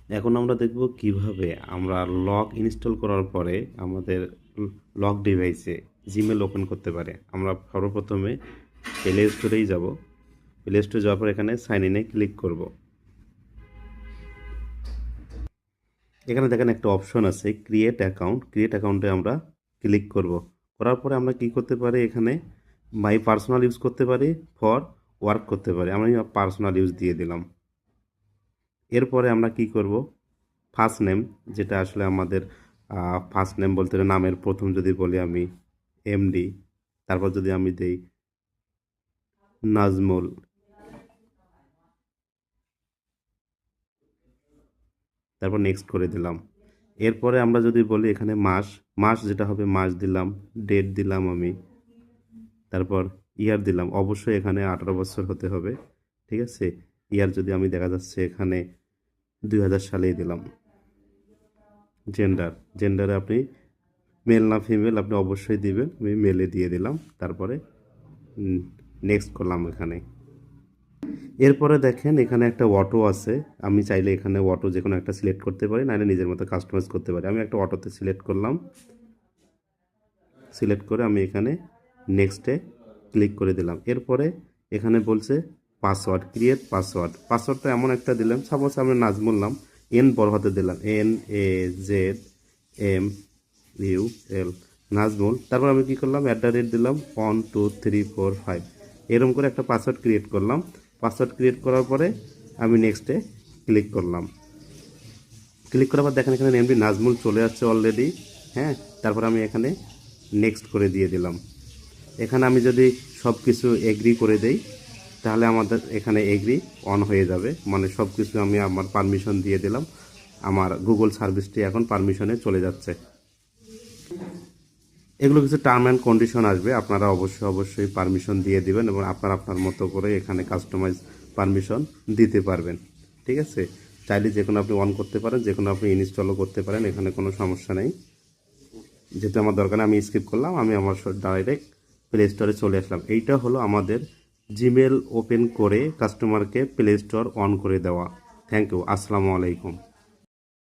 এখন আমরা দেখব কিভাবে আমরা লক ইনস্টল করার পরে আমাদের লক ডিভাইসে জিমেল ওপেন করতে পারে। আমরা সর্বপ্রথমে প্লে স্টোরেই যাব। প্লে স্টোরে যাওয়ার পর এখানে সাইন ইনে ক্লিক করব। এখানে দেখেন একটা অপশন আছে ক্রিয়েট অ্যাকাউন্ট। ক্রিয়েট অ্যাকাউন্টে আমরা ক্লিক করব। করার পরে আমরা কি করতে পারি, এখানে মাই পার্সোনাল ইউজ করতে পারি, ফর ওয়ার্ক করতে পারি। আমি পার্সোনাল ইউজ দিয়ে দিলাম। এরপরে আমরা কি করব, ফার্স্ট নেম, যেটা আসলে আমাদের ফার্স্ট নেম বলতে নামের প্রথম যদি বলি আমি এমডি, তারপর যদি আমি দেই নাজমুল, তারপর নেক্সট করে দিলাম। এরপরে আমরা যদি বলি এখানে মাস, মাস যেটা হবে মাস দিলাম, ডেট দিলাম আমি, তারপর ইয়ার দিলাম। অবশ্যই এখানে 18 বছর হতে হবে, ঠিক আছে। ইয়ার যদি আমি দেখা যাচ্ছে এখানে 2000 সালেই দিলাম। জেন্ডার, জেন্ডারে আপনি মেল না ফিমেল আপনি অবশ্যই দিবেন, আমি মেলে দিয়ে দিলাম। তারপরে নেক্সট করলাম এখানে। এরপরে দেখেন এখানে একটা অটো আছে। আমি চাইলে এখানে অটো যে কোনো একটা সিলেক্ট করতে পারি, নাহলে নিজের মতো কাস্টমাইজ করতে পারি। আমি একটা অটোতে সিলেক্ট করলাম। সিলেক্ট করে আমি এখানে নেক্সটে ক্লিক করে দিলাম। এরপরে এখানে বলছে পাসওয়ার্ড, ক্রিয়েট পাসওয়ার্ড। পাসওয়ার্ডটা এমন একটা দিলাম, সাপোজ আমি নাজমুল নাম, এন বড় হাতে দিলাম, NAZMUL, নাজমুল। তারপর আমি কি করলাম, @ দিলাম 1 2 3 4 5, এরকম করে একটা পাসওয়ার্ড ক্রিয়েট করলাম। পাসওয়ার্ড ক্রিয়েট করার পরে আমি নেক্সটে ক্লিক করলাম। ক্লিক করার পর দেখেন এখানে নেমটি নাজমুল চলে আসছে অলরেডি। হ্যাঁ, তারপর আমি এখানে নেক্সট করে দিয়ে দিলাম। এখানে আমি যদি সব কিছু এগ্রি করে দেই, তাহলে আমাদের এখানে এগ্রি অন হয়ে যাবে, মানে সব কিছু আমি আমার পারমিশন দিয়ে দিলাম। আমার গুগল সার্ভিসটি এখন পারমিশনে চলে যাচ্ছে। এগুলো কিছু টার্ম অ্যান্ড কন্ডিশন আসবে, আপনারা অবশ্যই পারমিশন দিয়ে দিবেন এবং আপনার আপনার মতো করে এখানে কাস্টমাইজ পারমিশন দিতে পারবেন, ঠিক আছে। চাইলে যে কোনো আপনি অন করতে পারেন, যে কোনো আপনি ইনস্টলও করতে পারেন, এখানে কোনো সমস্যা নেই। যেহেতু আমার দরকার আমি স্কিপ করলাম, আমি আমার ডাইরেক্ট প্লে স্টোরে চলে আসলাম। এইটা হলো আমাদের জিমেল ওপেন করে কাস্টমারকে প্লে স্টোর অন করে দেওয়া। থ্যাংক ইউ, আসসালামু আলাইকুম।